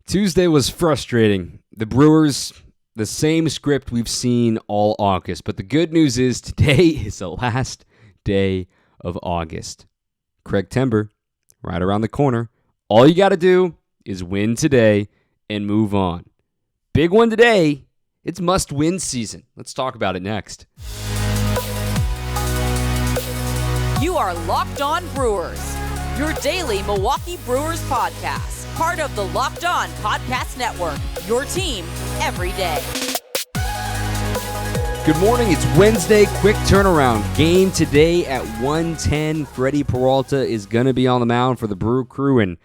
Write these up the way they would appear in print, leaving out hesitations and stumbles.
Tuesday was frustrating. The Brewers, the same script we've seen all August. But the good news is today is the last day of August. Craig Timber, right around the corner. All you got to do is win today and move on. Big one today. It's must-win season. Let's talk about it next. You are Locked On Brewers, your daily Milwaukee Brewers podcast. Part of the Locked On Podcast Network, your team every day. Good morning. It's Wednesday. Quick turnaround. Game today at 1:10. Freddie Peralta is going to be on the mound for the Brew Crew, and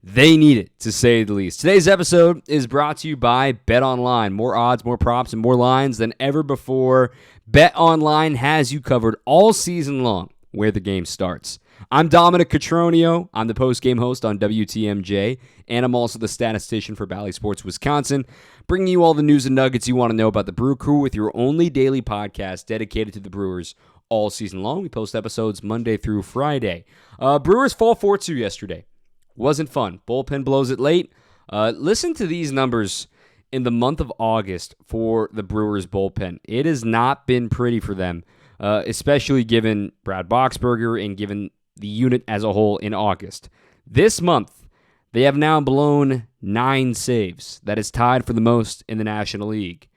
they need it, to say the least. Today's episode is brought to you by BetOnline. More odds, more props, and more lines than ever before. BetOnline has you covered all season long where the game starts. I'm Dominic Cotroneo. I'm the post-game host on WTMJ, and I'm also the statistician for Bally Sports Wisconsin, bringing you all the news and nuggets you want to know about the Brew Crew with your only daily podcast dedicated to the Brewers all season long. We post episodes Monday through Friday. Brewers fall 4-2 yesterday. Wasn't fun. Bullpen blows it late. Listen to these numbers in the month of August for the Brewers bullpen. It has not been pretty for them, especially given Brad Boxberger and given the unit as a whole in August. This month, they have now blown 9 saves. That is tied for the most in the National League.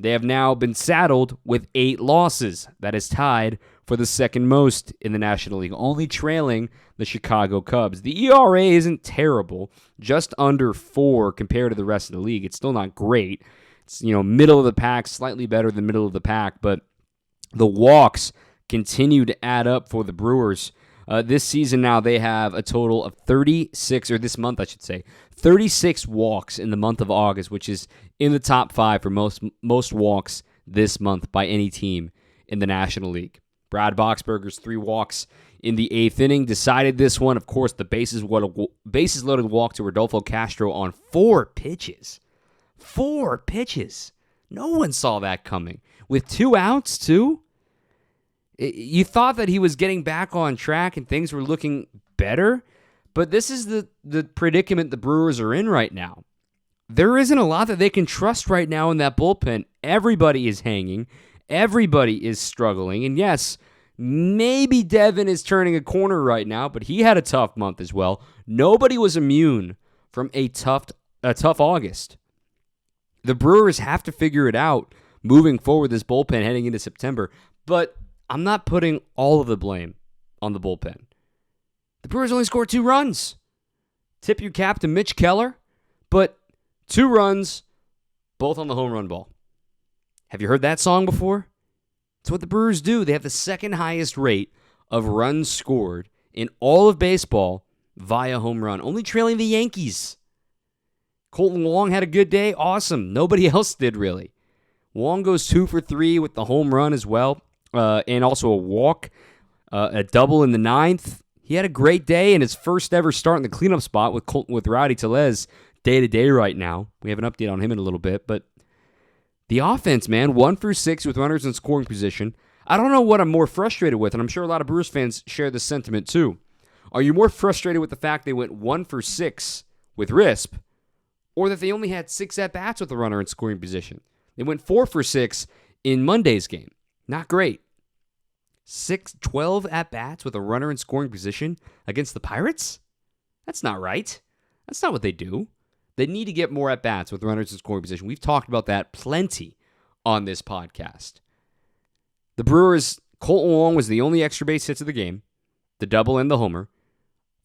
They have now been saddled with 8 losses. That is tied for the second most in the National League, only trailing the Chicago Cubs. The ERA isn't terrible, just under 4 compared to the rest of the league. It's still not great. It's, middle of the pack, slightly better than middle of the pack, but the walks continue to add up for the Brewers. This season now they have a total of 36, or this month I should say, 36 walks in the month of August, which is in the top 5 for most walks this month by any team in the National League. Brad Boxberger's 3 walks in the 8th inning decided this one. Of course, the bases loaded walk to Rodolfo Castro on 4 pitches. 4 pitches. No one saw that coming. With 2 outs, too? You thought that he was getting back on track and things were looking better, but this is the predicament the Brewers are in right now. There isn't a lot that they can trust right now in that bullpen. Everybody is hanging. Everybody is struggling. And yes, maybe Devin is turning a corner right now, but he had a tough month as well. Nobody was immune from a tough August. The Brewers have to figure it out moving forward, this bullpen heading into September, but I'm not putting all of the blame on the bullpen. The Brewers only scored 2 runs. Tip your cap to Mitch Keller, but 2 runs, both on the home run ball. Have you heard that song before? It's what the Brewers do. They have the second highest rate of runs scored in all of baseball via home run, only trailing the Yankees. Kolten Wong had a good day. Awesome. Nobody else did, really. Wong goes 2 for 3 with the home run as well. And also a walk, a double in the 9th. He had a great day and his first ever start in the cleanup spot with Rowdy Tellez day-to-day right now. We have an update on him in a little bit, but the offense, man, 1 for 6 with runners in scoring position. I don't know what I'm more frustrated with, and I'm sure a lot of Brewers fans share this sentiment too. Are you more frustrated with the fact they went 1 for 6 with RISP, or that they only had 6 at-bats with a runner in scoring position? They went 4 for 6 in Monday's game. Not great. 12 at-bats with a runner in scoring position against the Pirates? That's not right. That's not what they do. They need to get more at-bats with runners in scoring position. We've talked about that plenty on this podcast. The Brewers, Kolten Wong was the only extra base hits of the game, the double and the homer.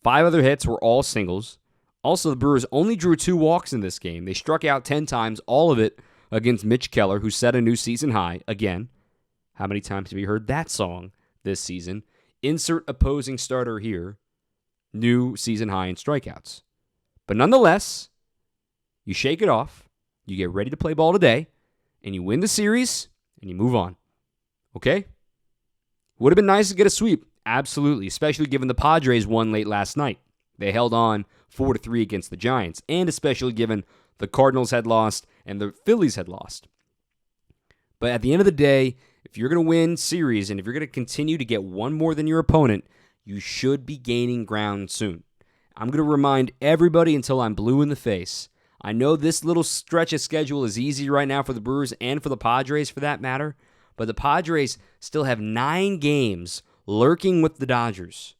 5 other hits were all singles. Also, the Brewers only drew 2 walks in this game. They struck out 10 times, all of it against Mitch Keller, who set a new season high again. How many times have you heard that song this season? Insert opposing starter here. New season high in strikeouts. But nonetheless, you shake it off, you get ready to play ball today, and you win the series, and you move on. Okay? Would have been nice to get a sweep. Absolutely, especially given the Padres won late last night. They held on 4-3 against the Giants, and especially given the Cardinals had lost and the Phillies had lost. But at the end of the day, if you're going to win series and if you're going to continue to get one more than your opponent, you should be gaining ground soon. I'm going to remind everybody until I'm blue in the face. I know this little stretch of schedule is easy right now for the Brewers and for the Padres for that matter, but the Padres still have 9 games lurking with the Dodgers.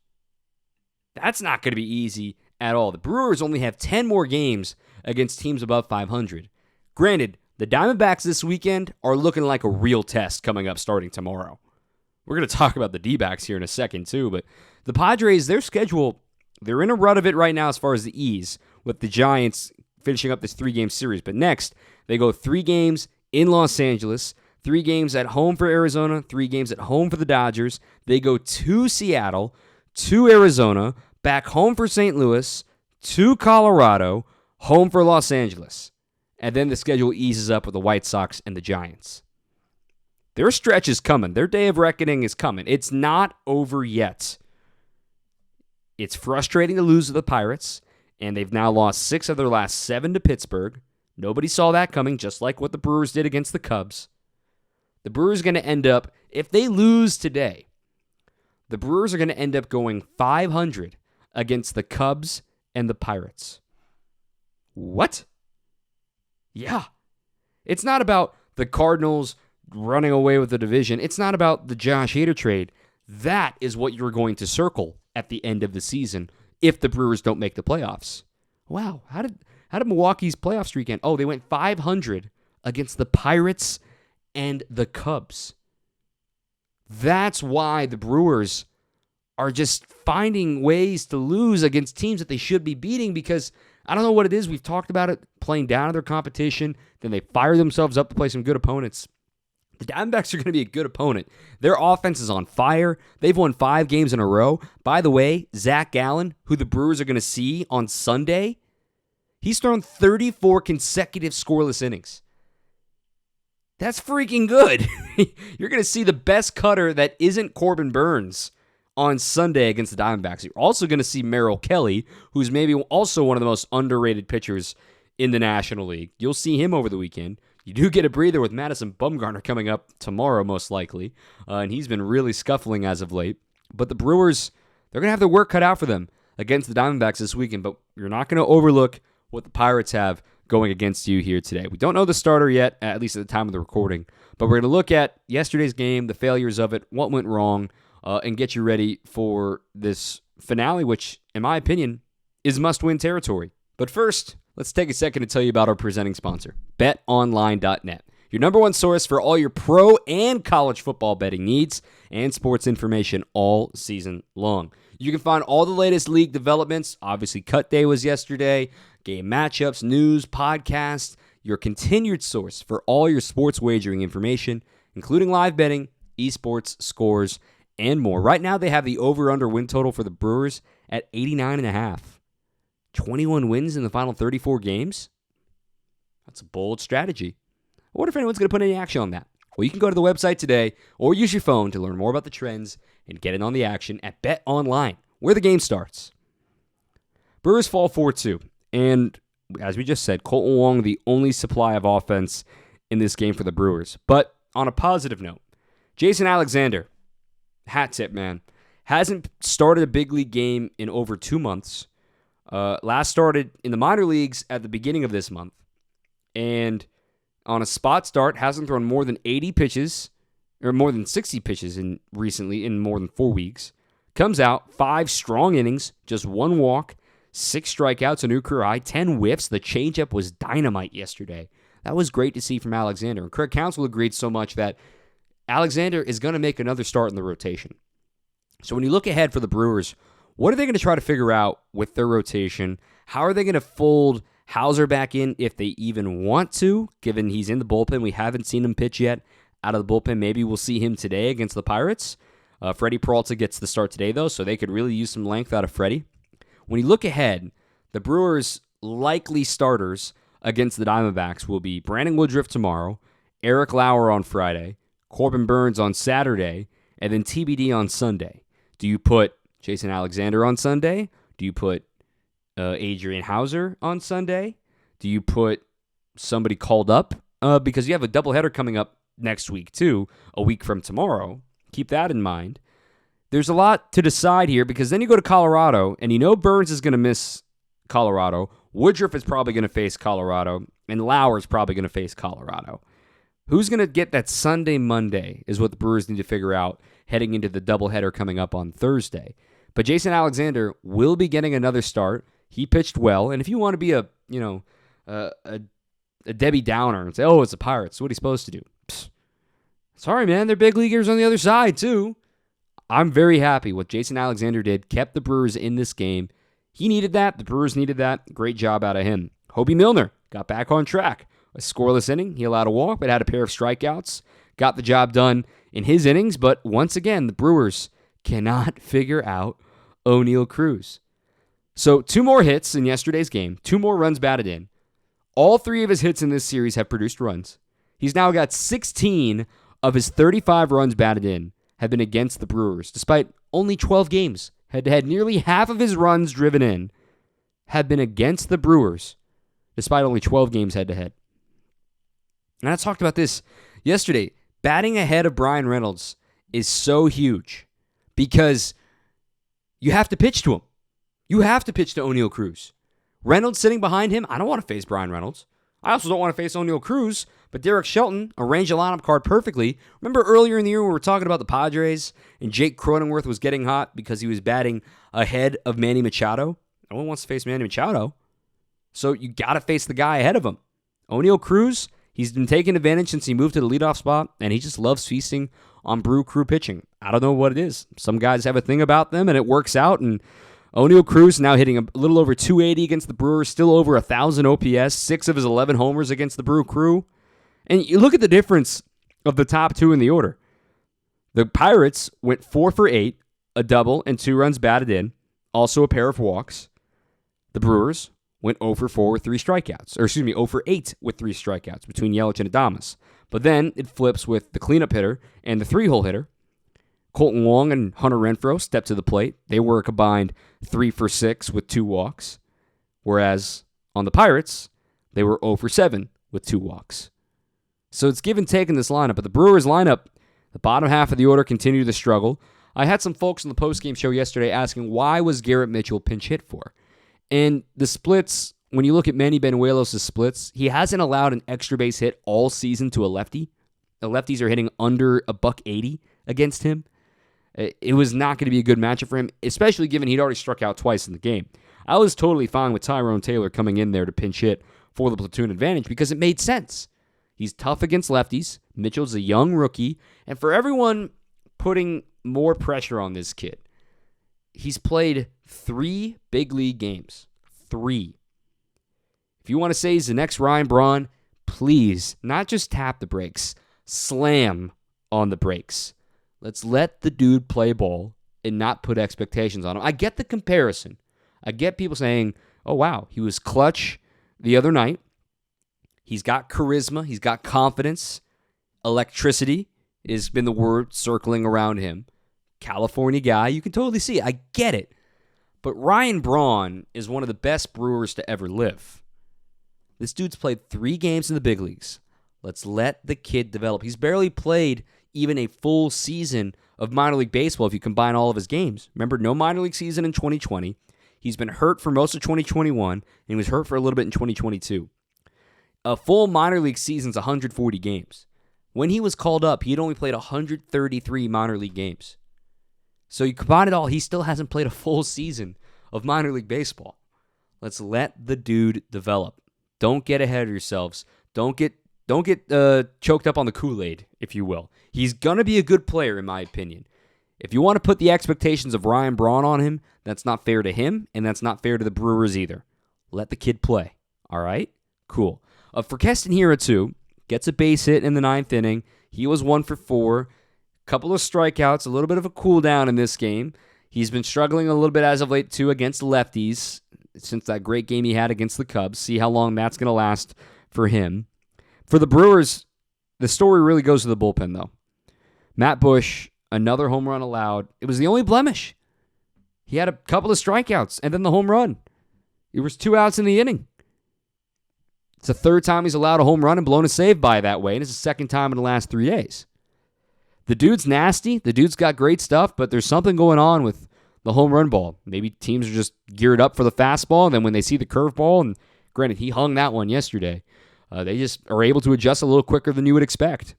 That's not going to be easy at all. The Brewers only have 10 more games against teams above 500. Granted, the Diamondbacks this weekend are looking like a real test coming up starting tomorrow. We're going to talk about the D-backs here in a second too, but the Padres, their schedule, they're in a rut of it right now as far as the ease, with the Giants finishing up this 3-game series. But next, they go 3 games in Los Angeles, 3 games at home for Arizona, 3 games at home for the Dodgers. They go to Seattle, to Arizona, back home for St. Louis, to Colorado, home for Los Angeles. And then the schedule eases up with the White Sox and the Giants. Their stretch is coming. Their day of reckoning is coming. It's not over yet. It's frustrating to lose to the Pirates, and they've now lost 6 of their last 7 to Pittsburgh. Nobody saw that coming, just like what the Brewers did against the Cubs. The Brewers are going to end up, if they lose today, the Brewers are going to end up going 500 against the Cubs and the Pirates. What? Yeah. It's not about the Cardinals running away with the division. It's not about the Josh Hader trade. That is what you're going to circle at the end of the season if the Brewers don't make the playoffs. Wow, how did Milwaukee's playoff streak end? Oh, they went 500 against the Pirates and the Cubs. That's why the Brewers are just finding ways to lose against teams that they should be beating, because I don't know what it is. We've talked about it, playing down to their competition. Then they fire themselves up to play some good opponents. The Diamondbacks are going to be a good opponent. Their offense is on fire. They've won 5 games in a row. By the way, Zach Gallen, who the Brewers are going to see on Sunday, he's thrown 34 consecutive scoreless innings. That's freaking good. You're going to see the best cutter that isn't Corbin Burns on Sunday against the Diamondbacks. You're also going to see Merrill Kelly, who's maybe also one of the most underrated pitchers in the National League. You'll see him over the weekend. You do get a breather with Madison Bumgarner coming up tomorrow, most likely, and he's been really scuffling as of late. But the Brewers, they're going to have their work cut out for them against the Diamondbacks this weekend, but you're not going to overlook what the Pirates have going against you here today. We don't know the starter yet, at least at the time of the recording, but we're going to look at yesterday's game, the failures of it, what went wrong, and get you ready for this finale, which, in my opinion, is must-win territory. But first, let's take a second to tell you about our presenting sponsor, BetOnline.net, your number one source for all your pro and college football betting needs and sports information all season long. You can find all the latest league developments. Obviously, cut day was yesterday, game matchups, news, podcasts, your continued source for all your sports wagering information, including live betting, esports, scores, and more. Right now, they have the over-under win total for the Brewers at 89.5. 21 wins in the final 34 games? That's a bold strategy. I wonder if anyone's going to put any action on that. Well, you can go to the website today or use your phone to learn more about the trends and get in on the action at BetOnline, where the game starts. Brewers fall 4-2, and as we just said, Kolten Wong the only supply of offense in this game for the Brewers. But on a positive note, Jason Alexander, hat tip, man, hasn't started a big league game in over 2 months. Last started in the minor leagues at the beginning of this month. And on a spot start, hasn't thrown more than 80 pitches, or more than 60 pitches recently in more than 4 weeks. Comes out, 5 strong innings, just 1 walk, 6 strikeouts, a new career high, 10 whiffs. The changeup was dynamite yesterday. That was great to see from Alexander. And Craig Counsell agreed so much that Alexander is going to make another start in the rotation. So when you look ahead for the Brewers, what are they going to try to figure out with their rotation? How are they going to fold Hauser back in if they even want to, given he's in the bullpen? We haven't seen him pitch yet out of the bullpen. Maybe we'll see him today against the Pirates. Freddie Peralta gets the start today, though, so they could really use some length out of Freddie. When you look ahead, the Brewers' likely starters against the Diamondbacks will be Brandon Woodruff tomorrow, Eric Lauer on Friday, Corbin Burns on Saturday, and then TBD on Sunday. Do you put Jason Alexander on Sunday? Do you put Adrian Hauser on Sunday? Do you put somebody called up? Because you have a doubleheader coming up next week, too, a week from tomorrow. Keep that in mind. There's a lot to decide here, because then you go to Colorado, and you know Burns is going to miss Colorado. Woodruff is probably going to face Colorado, and Lauer is probably going to face Colorado. Who's going to get that Sunday, Monday is what the Brewers need to figure out heading into the doubleheader coming up on Thursday. But Jason Alexander will be getting another start. He pitched well, and if you want to be a Debbie Downer and say, oh, it's the Pirates, what are you supposed to do? Psst. Sorry, man, they're big leaguers on the other side, too. I'm very happy what Jason Alexander did, kept the Brewers in this game. He needed that. The Brewers needed that. Great job out of him. Hobie Milner got back on track. A scoreless inning. He allowed a walk, but had a pair of strikeouts. Got the job done in his innings, but once again, the Brewers cannot figure out O'Neal Cruz. So 2 more hits in yesterday's game. 2 more runs batted in. All 3 of his hits in this series have produced runs. He's now got 16 of his 35 runs batted in have been against the Brewers, despite only 12 games. Head-to-head, nearly half of his runs driven in have been against the Brewers, despite only 12 games head-to-head. And I talked about this yesterday. Batting ahead of Brian Reynolds is so huge because you have to pitch to him. You have to pitch to O'Neal Cruz. Reynolds sitting behind him, I don't want to face Brian Reynolds. I also don't want to face O'Neal Cruz, but Derek Shelton arranged a lineup card perfectly. Remember earlier in the year when we were talking about the Padres and Jake Cronenworth was getting hot because he was batting ahead of Manny Machado? No one wants to face Manny Machado. So you got to face the guy ahead of him. O'Neal Cruz, he's been taking advantage since he moved to the leadoff spot, and he just loves feasting on Brew Crew pitching. I don't know what it is. Some guys have a thing about them, and it works out, and O'Neal Cruz now hitting a little over 280 against the Brewers, still over 1,000 OPS, 6 of his 11 homers against the Brew Crew. And you look at the difference of the top 2 in the order. The Pirates went 4 for 8, a double, and 2 runs batted in, also a pair of walks. The Brewers went 0 for 4 with 3 strikeouts. 0 for 8 with 3 strikeouts between Yelich and Adames. But then it flips with the cleanup hitter and the 3-hole hitter. Kolten Wong and Hunter Renfroe stepped to the plate. They were a combined 3 for 6 with 2 walks. Whereas on the Pirates, they were 0 for 7 with 2 walks. So it's give and take in this lineup. But the Brewers lineup, the bottom half of the order continued to struggle. I had some folks on the postgame show yesterday asking why was Garrett Mitchell pinch hit for? And the splits, when you look at Manny Benuelos' splits, he hasn't allowed an extra base hit all season to a lefty. The lefties are hitting under $180 against him. It was not going to be a good matchup for him, especially given he'd already struck out twice in the game. I was totally fine with Tyrone Taylor coming in there to pinch hit for the platoon advantage because it made sense. He's tough against lefties. Mitchell's a young rookie. And for everyone putting more pressure on this kid, he's played 3 big league games. 3. If you want to say he's the next Ryan Braun, please, not just tap the brakes, slam on the brakes. Let's let the dude play ball and not put expectations on him. I get the comparison. I get people saying, oh, wow, he was clutch the other night. He's got charisma. He's got confidence. Electricity has been the word circling around him. California guy. You can totally see it. I get it. But Ryan Braun is one of the best Brewers to ever live. This dude's played 3 games in the big leagues. Let's let the kid develop. He's barely played even a full season of minor league baseball if you combine all of his games. Remember, no minor league season in 2020. He's been hurt for most of 2021, and he was hurt for a little bit in 2022. A full minor league season's 140 games. When he was called up, he had only played 133 minor league games. So you combine it all, he still hasn't played a full season of minor league baseball. Let's let the dude develop. Don't get ahead of yourselves. Don't get choked up on the Kool-Aid, if you will. He's going to be a good player, in my opinion. If you want to put the expectations of Ryan Braun on him, that's not fair to him, and that's not fair to the Brewers either. Let the kid play. All right? Cool. For Keston Hiura, too, gets a base hit in the 9th inning. He was 1 for 4. Couple of strikeouts, a little bit of a cool down in this game. He's been struggling a little bit as of late, too, against lefties since that great game he had against the Cubs. See how long that's going to last for him. For the Brewers, the story really goes to the bullpen, though. Matt Bush, another home run allowed. It was the only blemish. He had a couple of strikeouts and then the home run. It was 2 outs in the inning. It's the 3rd time he's allowed a home run and blown a save by that way, and it's the 2nd time in the last 3 days. The dude's nasty. The dude's got great stuff, but there's something going on with the home run ball. Maybe teams are just geared up for the fastball, and then when they see the curveball, and granted, he hung that one yesterday, they just are able to adjust a little quicker than you would expect.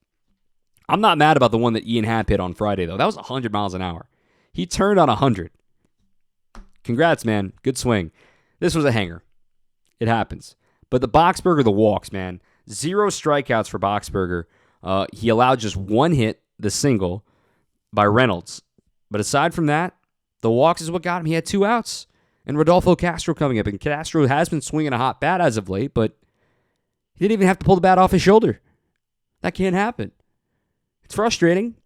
I'm not mad about the one that Ian Happ hit on Friday, though. That was 100 miles an hour. He turned on 100. Congrats, man. Good swing. This was a hanger. It happens. But the Boxberger, the walks, man. 0 strikeouts for Boxberger. He allowed just 1 hit, the single, by Reynolds. But aside from that, the walks is what got him. He had 2 outs. And Rodolfo Castro coming up. And Castro has been swinging a hot bat as of late, but he didn't even have to pull the bat off his shoulder. That can't happen. It's frustrating,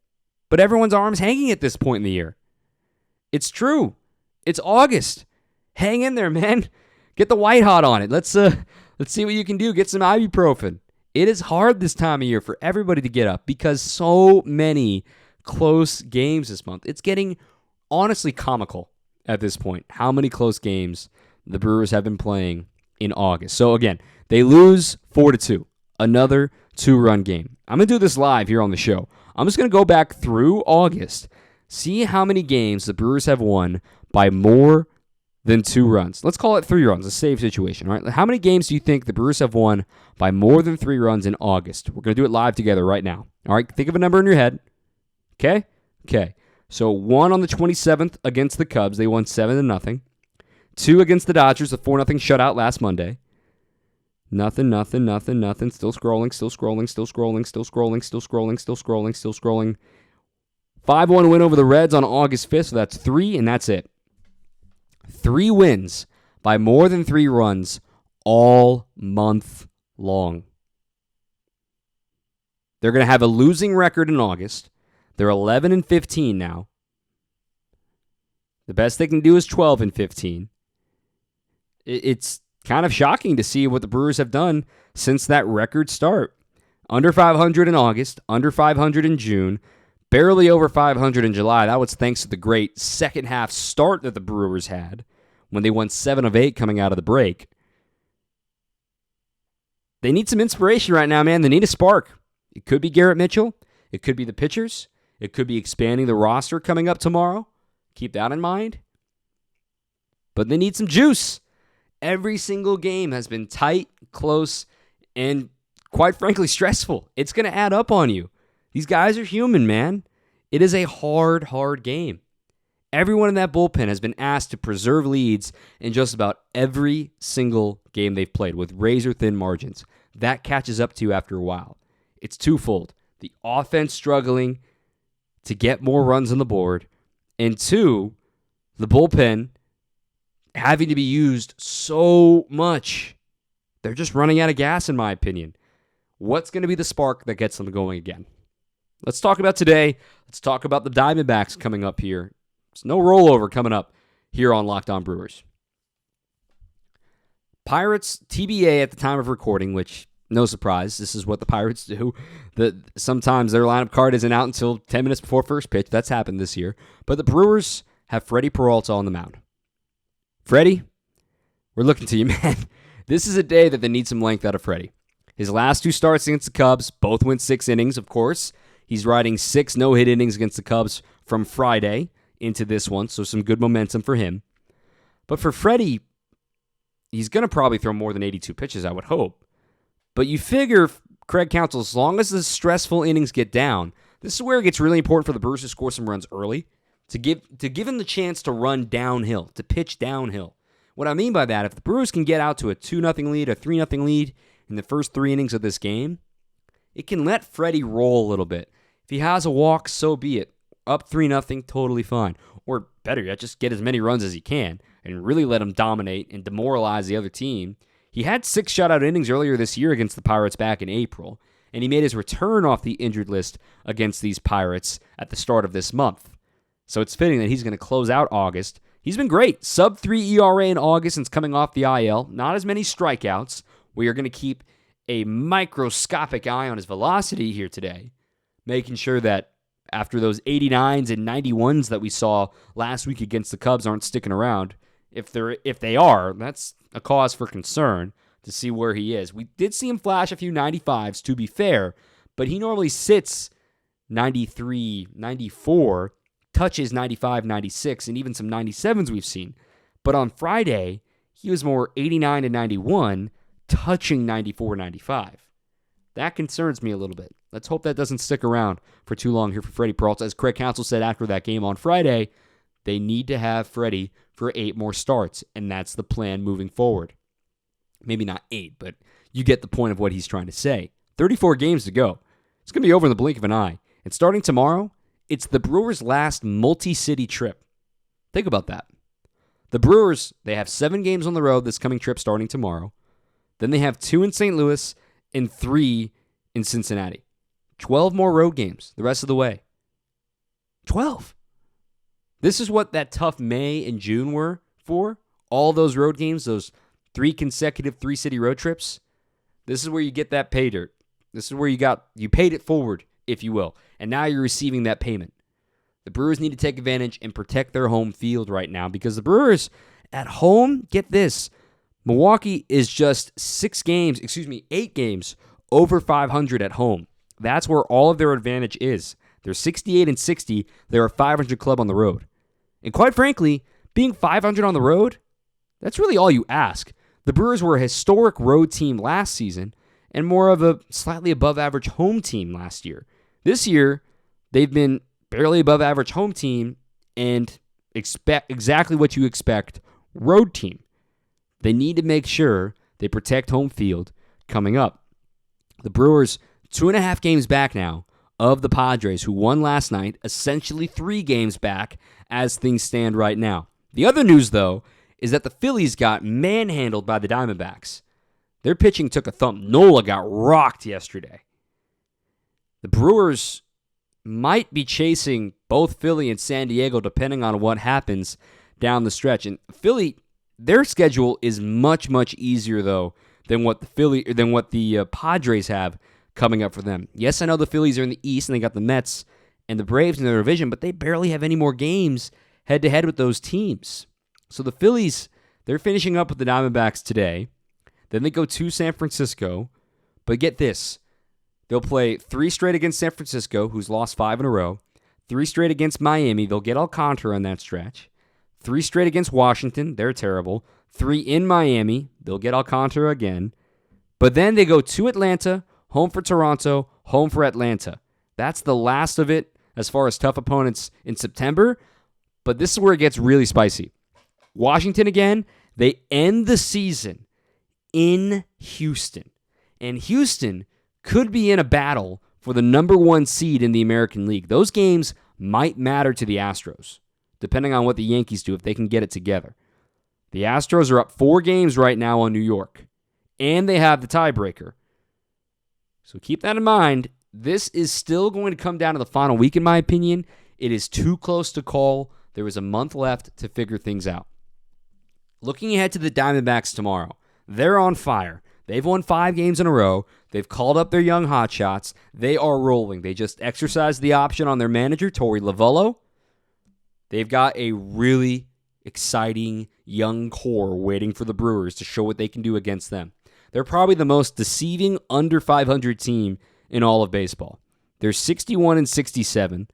but everyone's arm's hanging at this point in the year. It's true. It's August. Hang in there, man. Get the white hot on it. Let's see what you can do. Get some ibuprofen. It is hard this time of year for everybody to get up because so many close games this month. It's getting honestly comical at this point how many close games the Brewers have been playing in August. So again, they lose 4-2. Another 2-run game. I'm going to do this live here on the show. I'm just going to go back through August, see how many games the Brewers have won by more than 2 runs. Let's call it 3 runs, a save situation. All right? How many games do you think the Brewers have won by more than 3 runs in August? We're going to do it live together right now. All right, think of a number in your head. Okay? Okay. So 1 on the 27th against the Cubs. They won 7-0. 2 against the Dodgers, a 4-0 shutout last Monday. Nothing. Still scrolling. 5-1 win over the Reds on August 5th, so that's 3, and that's it. 3 wins by more than 3 runs all month long. They're going to have a losing record in August. They're 11-15 now. The best they can do is 12-15. It's kind of shocking to see what the Brewers have done since that record start. Under 500 in August, under 500 in June, barely over 500 in July. That was thanks to the great second half start that the Brewers had when they won 7 of 8 coming out of the break. They need some inspiration right now, man. They need a spark. It could be Garrett Mitchell. It could be the pitchers. It could be expanding the roster coming up tomorrow. Keep that in mind. But they need some juice. Every single game has been tight, close, and quite frankly, stressful. It's going to add up on you. These guys are human, man. It is a hard game. Everyone in that bullpen has been asked to preserve leads in just about every single game they've played with razor-thin margins. That catches up to you after a while. It's twofold. The offense struggling to get more runs on the board, and 2, the bullpen having to be used so much. They're just running out of gas, in my opinion. What's going to be the spark that gets them going again? Let's talk about today. Let's talk about the Diamondbacks coming up here. There's no rollover coming up here on Locked On Brewers. Pirates TBA at the time of recording, which, no surprise, this is what the Pirates do. Sometimes their lineup card isn't out until 10 minutes before first pitch. That's happened this year. But the Brewers have Freddie Peralta on the mound. Freddie, we're looking to you, man. This is a day that they need some length out of Freddie. His last 2 starts against the Cubs, both went 6 innings, of course. He's riding 6 no-hit innings against the Cubs from Friday into this one, so some good momentum for him. But for Freddie, he's going to probably throw more than 82 pitches, I would hope. But you figure, Craig Counsell, as long as the stressful innings get down, this is where it gets really important for the Brewers to score some runs early, to give him the chance to run downhill, to pitch downhill. What I mean by that, if the Brewers can get out to a 2-0 lead, a 3-0 lead in the first 3 innings of this game, it can let Freddie roll a little bit. If he has a walk, so be it. Up 3-0, totally fine. Or better yet, just get as many runs as he can and really let him dominate and demoralize the other team. He had 6 shutout innings earlier this year against the Pirates back in April, and he made his return off the injured list against these Pirates at the start of this month. So it's fitting that he's going to close out August. He's been great. Sub-3 ERA in August since coming off the IL. Not as many strikeouts. We are going to keep a microscopic eye on his velocity here today, making sure that after those 89s and 91s that we saw last week against the Cubs aren't sticking around. If they are, that's a cause for concern to see where he is. We did see him flash a few 95s, to be fair, but he normally sits 93, 94 touches 95, 96, and even some 97s we've seen. But on Friday, he was more 89 to 91, touching 94, 95. That concerns me a little bit. Let's hope that doesn't stick around for too long here for Freddie Peralta. As Craig Counsell said after that game on Friday, they need to have Freddie for 8 more starts, and that's the plan moving forward. Maybe not 8, but you get the point of what he's trying to say. 34 games to go. It's going to be over in the blink of an eye. And starting tomorrow, it's the Brewers' last multi-city trip. Think about that. The Brewers, they have 7 games on the road this coming trip starting tomorrow. Then they have 2 in St. Louis and 3 in Cincinnati. 12 more road games the rest of the way. 12. This is what that tough May and June were for. All those road games, those 3 consecutive 3-city road trips. This is where you get that pay dirt. This is where you paid it forward, if you will. And now you're receiving that payment. The Brewers need to take advantage and protect their home field right now because the Brewers at home, get this, Milwaukee is just 8 games over 500 at home. That's where all of their advantage is. They're 68 and 60. They're a 500 club on the road. And quite frankly, being 500 on the road, that's really all you ask. The Brewers were a historic road team last season and more of a slightly above average home team last year. This year, they've been barely above average home team and expect exactly what you expect road team. They need to make sure they protect home field coming up. The Brewers, 2.5 games back now of the Padres, who won last night, essentially 3 games back as things stand right now. The other news, though, is that the Phillies got manhandled by the Diamondbacks. Their pitching took a thump. Nola got rocked yesterday. The Brewers might be chasing both Philly and San Diego depending on what happens down the stretch. And Philly, their schedule is much, much easier, though, than what the Padres have coming up for them. Yes, I know the Phillies are in the East and they got the Mets and the Braves in their division, but they barely have any more games head-to-head with those teams. So the Phillies, they're finishing up with the Diamondbacks today. Then they go to San Francisco. But get this. They'll play 3 straight against San Francisco, who's lost 5 in a row. 3 straight against Miami. They'll get Alcantara on that stretch. 3 straight against Washington. They're terrible. 3 in Miami. They'll get Alcantara again. But then they go to Atlanta, home for Toronto, home for Atlanta. That's the last of it as far as tough opponents in September. But this is where it gets really spicy. Washington again, they end the season in Houston. And Houston could be in a battle for the number 1 seed in the American League. Those games might matter to the Astros, depending on what the Yankees do if they can get it together. The Astros are up 4 games right now on New York, and they have the tiebreaker. So keep that in mind. This is still going to come down to the final week, in my opinion. It is too close to call. There is a month left to figure things out. Looking ahead to the Diamondbacks tomorrow, they're on fire. They've won 5 games in a row. They've called up their young hotshots. They are rolling. They just exercised the option on their manager, Torey Lovullo. They've got a really exciting young core waiting for the Brewers to show what they can do against them. They're probably the most deceiving under 500 team in all of baseball. They're 61 and 67,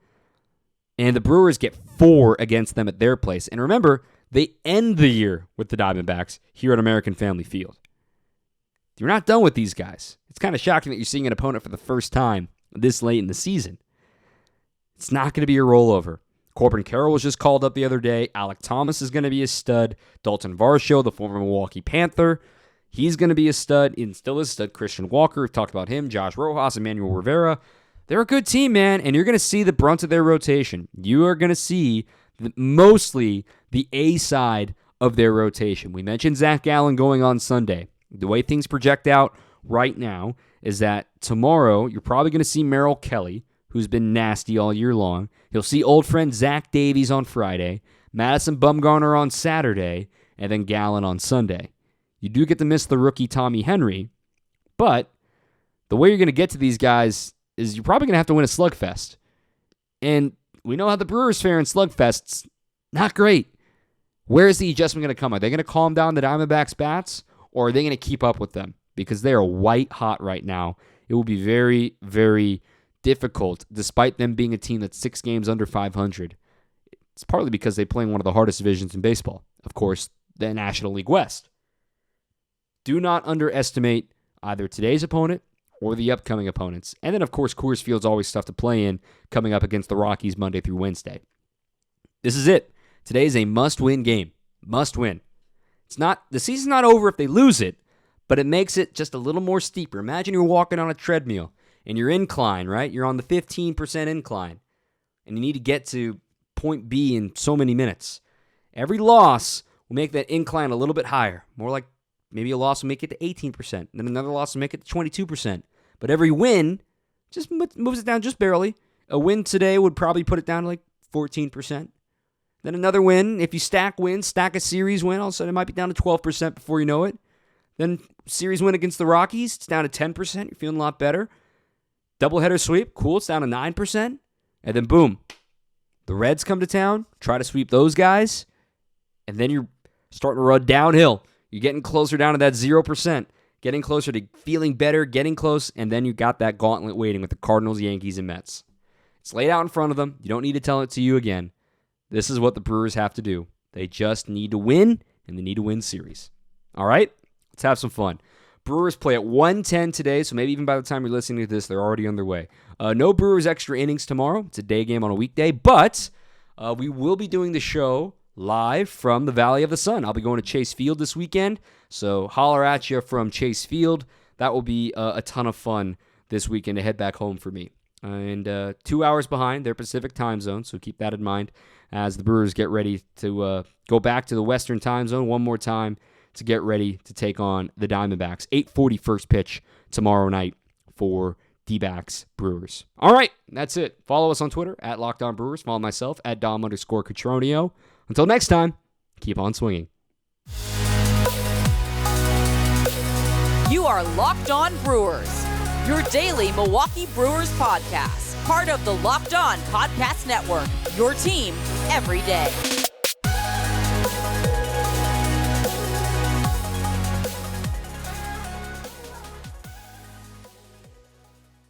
and the Brewers get 4 against them at their place. And remember, they end the year with the Diamondbacks here at American Family Field. You're not done with these guys. It's kind of shocking that you're seeing an opponent for the first time this late in the season. It's not going to be a rollover. Corbin Carroll was just called up the other day. Alec Thomas is going to be a stud. Dalton Varsho, the former Milwaukee Panther, he's going to be a stud. And still is a stud. Christian Walker, we've talked about him. Josh Rojas, Emmanuel Rivera. They're a good team, man, and you're going to see the brunt of their rotation. You are going to see mostly the A side of their rotation. We mentioned Zach Gallen going on Sunday. The way things project out right now is that tomorrow you're probably going to see Merrill Kelly, who's been nasty all year long. You'll see old friend Zach Davies on Friday, Madison Bumgarner on Saturday, and then Gallen on Sunday. You do get to miss the rookie Tommy Henry, but the way you're going to get to these guys is you're probably going to have to win a slugfest. And we know how the Brewers fare in slugfests. Not great. Where is the adjustment going to come? Are they going to calm down the Diamondbacks' bats, or are they going to keep up with them? Because they are white hot right now. It will be very, very difficult, despite them being a team that's 6 games under 500, It's partly because they play in one of the hardest divisions in baseball. Of course, the National League West. Do not underestimate either today's opponent or the upcoming opponents. And then, of course, Coors Field's always tough to play in coming up against the Rockies Monday through Wednesday. This is it. Today is a must-win game. Must win. The season's not over if they lose it, but it makes it just a little more steeper. Imagine you're walking on a treadmill and you're incline, right? You're on the 15% incline, and you need to get to point B in so many minutes. Every loss will make that incline a little bit higher. More like maybe a loss will make it to 18%, then another loss will make it to 22%. But every win just moves it down just barely. A win today would probably put it down to like 14%. Then another win, if you stack wins, stack a series win, all of a sudden it might be down to 12% before you know it. Then series win against the Rockies, it's down to 10%. You're feeling a lot better. Doubleheader sweep, cool, it's down to 9%. And then boom, the Reds come to town, try to sweep those guys, and then you're starting to run downhill. You're getting closer down to that 0%, getting closer to feeling better, getting close, and then you got that gauntlet waiting with the Cardinals, Yankees, and Mets. It's laid out in front of them. You don't need to tell it to you again. This is what the Brewers have to do. They just need to win, and they need to win series. All right? Let's have some fun. Brewers play at 1:10 today, so maybe even by the time you're listening to this, they're already underway. No Brewers extra innings tomorrow. It's a day game on a weekday, but we will be doing the show live from the Valley of the Sun. I'll be going to Chase Field this weekend, so holler at you from Chase Field. That will be a ton of fun this weekend to head back home for me. And 2 hours behind their Pacific time zone, so keep that in mind as the Brewers get ready to go back to the Western time zone one more time to get ready to take on the Diamondbacks. 8:40 first pitch tomorrow night for D-backs Brewers. All right, that's it. Follow us on Twitter at Locked On Brewers. Follow myself at Dom_Catronio. Until next time, keep on swinging. You are Locked On Brewers, your daily Milwaukee Brewers podcast. Part of the Locked On Podcast Network, your team every day.